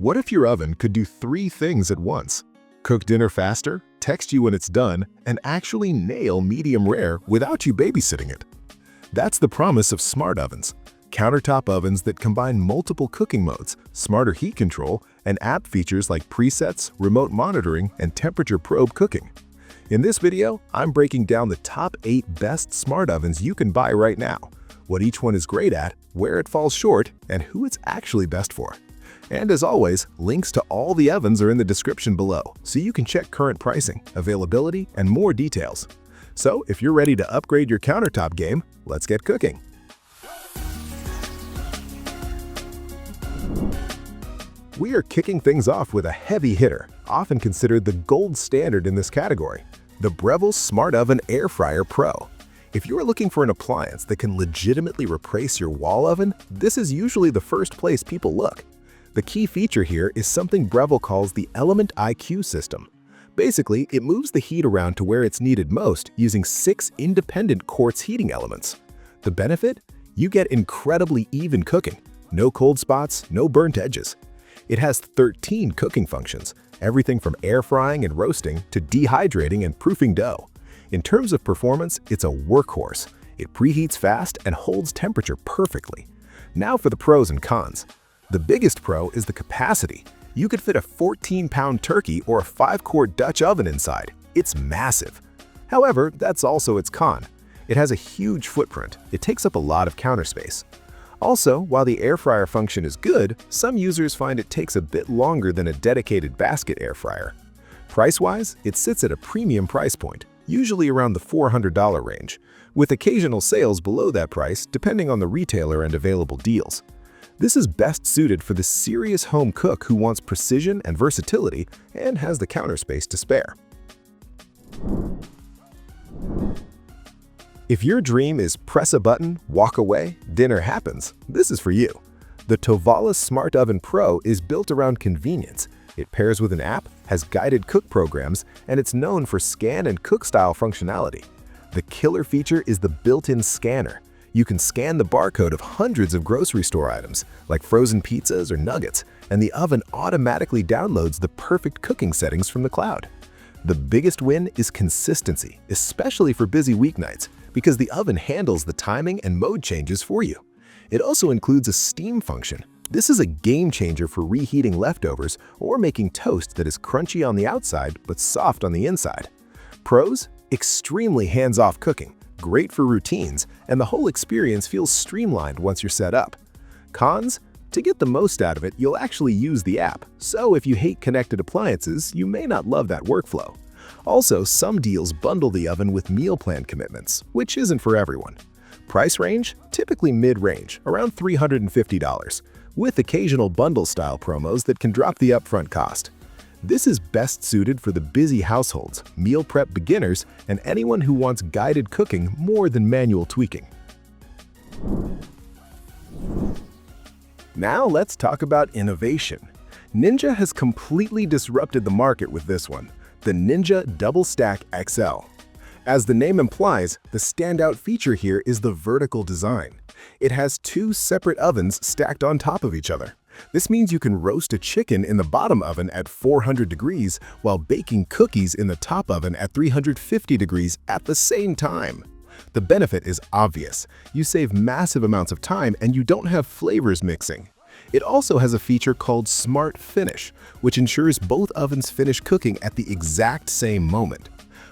What if your oven could do 3 things at once? Cook dinner faster, text you when it's done, and actually nail medium rare without you babysitting it? That's the promise of smart ovens. Countertop ovens that combine multiple cooking modes, smarter heat control, and app features like presets, remote monitoring, and temperature probe cooking. In this video, I'm breaking down the top 8 best smart ovens you can buy right now, what each one is great at, where it falls short, and who it's actually best for. And as always, links to all the ovens are in the description below, so you can check current pricing, availability, and more details. So if you're ready to upgrade your countertop game, let's get cooking. We are kicking things off with a heavy hitter, often considered the gold standard in this category, the Breville Smart Oven Air Fryer Pro. If you're looking for an appliance that can legitimately replace your wall oven, this is usually the first place people look. The key feature here is something Breville calls the Element IQ system. Basically, it moves the heat around to where it's needed most using 6 independent quartz heating elements. The benefit? You get incredibly even cooking. No cold spots, no burnt edges. It has 13 cooking functions, everything from air frying and roasting to dehydrating and proofing dough. In terms of performance, it's a workhorse. It preheats fast and holds temperature perfectly. Now for the pros and cons. The biggest pro is the capacity. You could fit a 14-pound turkey or a 5-quart Dutch oven inside. It's massive. However, that's also its con. It has a huge footprint. It takes up a lot of counter space. Also, while the air fryer function is good, some users find it takes a bit longer than a dedicated basket air fryer. Price-wise, it sits at a premium price point, usually around the $400 range, with occasional sales below that price depending on the retailer and available deals. This is best suited for the serious home cook who wants precision and versatility and has the counter space to spare. If your dream is press a button, walk away, dinner happens, this is for you. The Tovala Smart Oven Pro is built around convenience. It pairs with an app, has guided cook programs, and it's known for scan and cook style functionality. The killer feature is the built-in scanner. You can scan the barcode of hundreds of grocery store items, like frozen pizzas or nuggets, and the oven automatically downloads the perfect cooking settings from the cloud. The biggest win is consistency, especially for busy weeknights, because the oven handles the timing and mode changes for you. It also includes a steam function. This is a game changer for reheating leftovers or making toast that is crunchy on the outside but soft on the inside. Pros? Extremely hands-off cooking. Great for routines, and the whole experience feels streamlined once you're set up. Cons? To get the most out of it, you'll actually use the app, so if you hate connected appliances, you may not love that workflow. Also, some deals bundle the oven with meal plan commitments, which isn't for everyone. Price range? Typically mid-range, around $350, with occasional bundle-style promos that can drop the upfront cost. This is best suited for the busy households, meal prep beginners, and anyone who wants guided cooking more than manual tweaking. Now let's talk about innovation. Ninja has completely disrupted the market with this one, the Ninja Double Stack XL. As the name implies, the standout feature here is the vertical design. It has 2 separate ovens stacked on top of each other. This means you can roast a chicken in the bottom oven at 400 degrees while baking cookies in the top oven at 350 degrees at the same time. The benefit is obvious. You save massive amounts of time and you don't have flavors mixing. It also has a feature called Smart Finish, which ensures both ovens finish cooking at the exact same moment.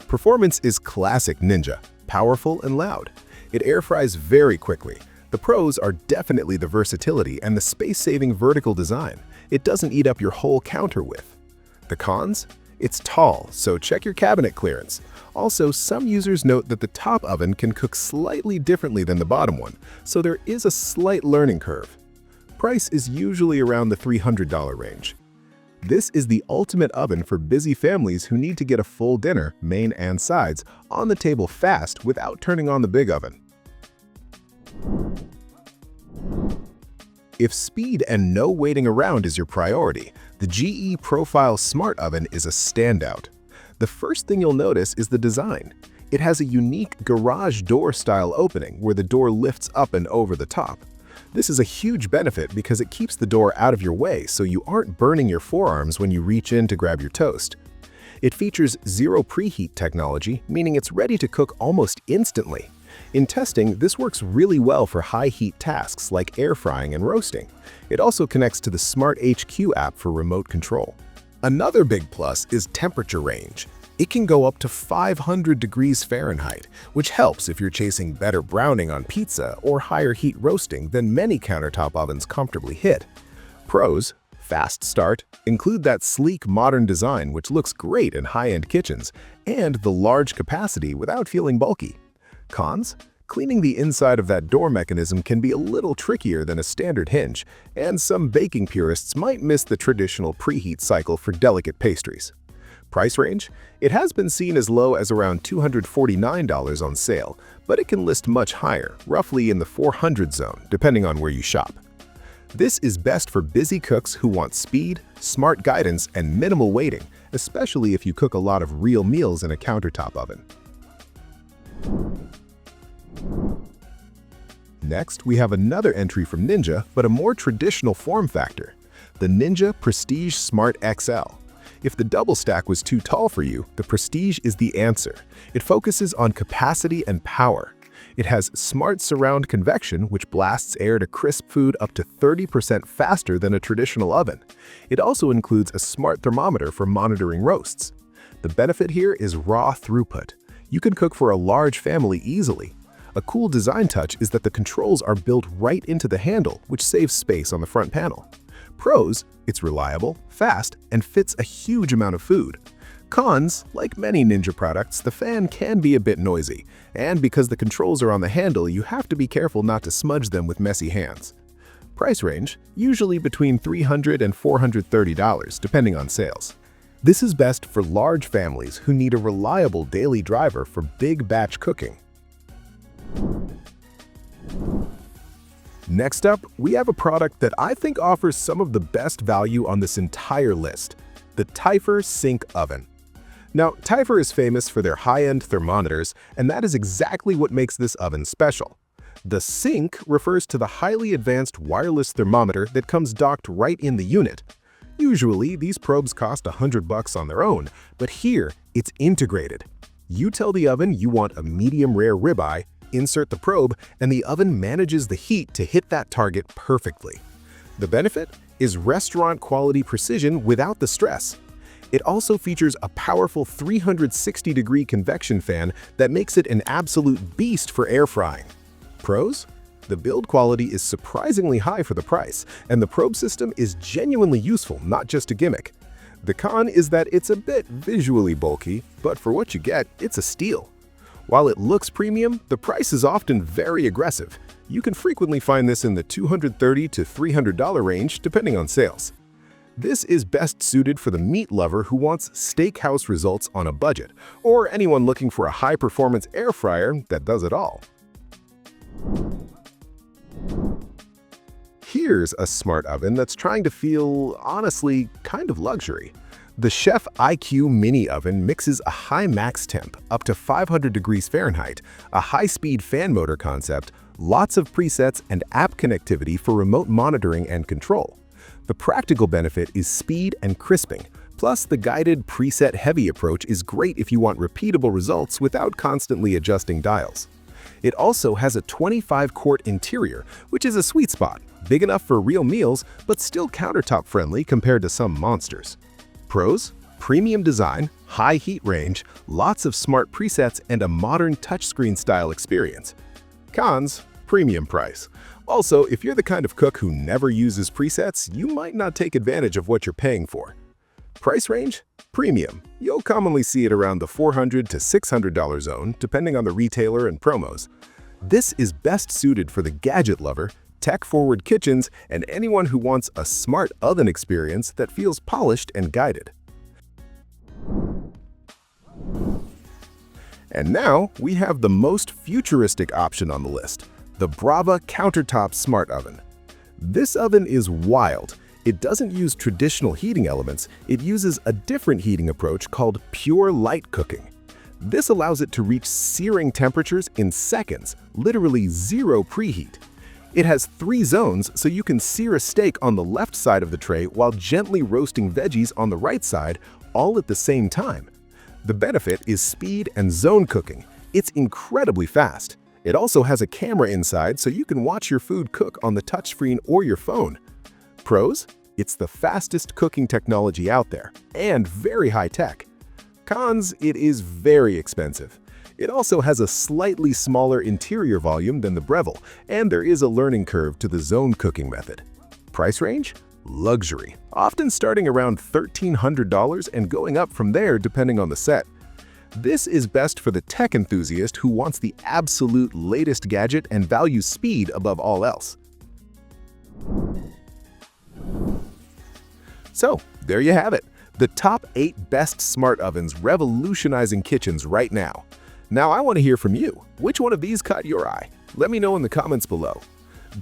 Performance is classic Ninja, powerful and loud. It air fries very quickly. The pros are definitely the versatility and the space-saving vertical design. It doesn't eat up your whole counter width. The cons? It's tall, so check your cabinet clearance. Also, some users note that the top oven can cook slightly differently than the bottom one, so there is a slight learning curve. Price is usually around the $300 range. This is the ultimate oven for busy families who need to get a full dinner, main and sides, on the table fast without turning on the big oven. If speed and no waiting around is your priority, the GE Profile Smart Oven is a standout. The first thing you'll notice is the design. It has a unique garage door-style opening where the door lifts up and over the top. This is a huge benefit because it keeps the door out of your way so you aren't burning your forearms when you reach in to grab your toast. It features zero preheat technology, meaning it's ready to cook almost instantly. In testing, this works really well for high-heat tasks like air frying and roasting. It also connects to the Smart HQ app for remote control. Another big plus is temperature range. It can go up to 500 degrees Fahrenheit, which helps if you're chasing better browning on pizza or higher heat roasting than many countertop ovens comfortably hit. Pros: fast start, include that sleek modern design which looks great in high-end kitchens, and the large capacity without feeling bulky. Cons: cleaning the inside of that door mechanism can be a little trickier than a standard hinge, and some baking purists might miss the traditional preheat cycle for delicate pastries. Price range: it has been seen as low as around $249 on sale, but it can list much higher, roughly in the 400 zone, depending on where you shop. This is best for busy cooks who want speed, smart guidance, and minimal waiting, especially if you cook a lot of real meals in a countertop oven. Next, we have another entry from Ninja, but a more traditional form factor: the Ninja Prestige Smart XL. If the double stack was too tall for you, the Prestige is the answer. It focuses on capacity and power. It has smart surround convection, which blasts air to crisp food up to 30% faster than a traditional oven. It also includes a smart thermometer for monitoring roasts. The benefit here is raw throughput. You can cook for a large family easily. A cool design touch is that the controls are built right into the handle, which saves space on the front panel. Pros: it's reliable, fast, and fits a huge amount of food. Cons: like many Ninja products, the fan can be a bit noisy, and because the controls are on the handle, you have to be careful not to smudge them with messy hands. Price range: usually between $300 and $430, depending on sales. This is best for large families who need a reliable daily driver for big batch cooking. Next up, we have a product that I think offers some of the best value on this entire list: the Typhur Sink Oven. Now, Typhur is famous for their high-end thermometers, and that is exactly what makes this oven special. The Sink refers to the highly advanced wireless thermometer that comes docked right in the unit. Usually, these probes cost $100 on their own, but here, it's integrated. You tell the oven you want a medium-rare ribeye, insert the probe, and the oven manages the heat to hit that target perfectly. The benefit is restaurant-quality precision without the stress. It also features a powerful 360-degree convection fan that makes it an absolute beast for air frying. Pros: the build quality is surprisingly high for the price, and the probe system is genuinely useful, not just a gimmick. The con is that it's a bit visually bulky, but for what you get, it's a steal. While it looks premium, the price is often very aggressive. You can frequently find this in the $230 to $300 range, depending on sales. This is best suited for the meat lover who wants steakhouse results on a budget, or anyone looking for a high-performance air fryer that does it all. Here's a smart oven that's trying to feel, honestly, kind of luxury. The Chef IQ MiniOven mixes a high max temp, up to 500 degrees Fahrenheit, a high-speed fan motor concept, lots of presets, and app connectivity for remote monitoring and control. The practical benefit is speed and crisping, plus the guided preset-heavy approach is great if you want repeatable results without constantly adjusting dials. It also has a 25-quart interior, which is a sweet spot, big enough for real meals, but still countertop-friendly compared to some monsters. Pros: premium design, high heat range, lots of smart presets, and a modern touchscreen style experience. Cons: premium price. Also, if you're the kind of cook who never uses presets, you might not take advantage of what you're paying for. Price range: premium. You'll commonly see it around the $400 to $600 zone, depending on the retailer and promos. This is best suited for the gadget lover, tech-forward kitchens, and anyone who wants a smart oven experience that feels polished and guided. And now, we have the most futuristic option on the list: the Brava Countertop Smart Oven. This oven is wild. It doesn't use traditional heating elements, it uses a different heating approach called pure light cooking. This allows it to reach searing temperatures in seconds, literally zero preheat. It has 3 zones, so you can sear a steak on the left side of the tray while gently roasting veggies on the right side, all at the same time. The benefit is speed and zone cooking. It's incredibly fast. It also has a camera inside, so you can watch your food cook on the touchscreen or your phone. Pros? It's the fastest cooking technology out there, and very high-tech. Cons? It is very expensive. It also has a slightly smaller interior volume than the Breville, and there is a learning curve to the zone cooking method. Price range? Luxury, often starting around $1,300 and going up from there depending on the set. This is best for the tech enthusiast who wants the absolute latest gadget and values speed above all else. So, there you have it. The top 8 best smart ovens revolutionizing kitchens right now. Now I want to hear from you. Which one of these caught your eye? Let me know in the comments below.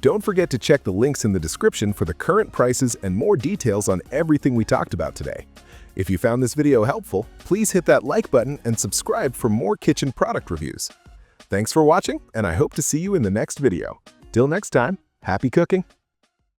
Don't forget to check the links in the description for the current prices and more details on everything we talked about today. If you found this video helpful, please hit that like button and subscribe for more kitchen product reviews. Thanks for watching, and I hope to see you in the next video. Till next time, happy cooking!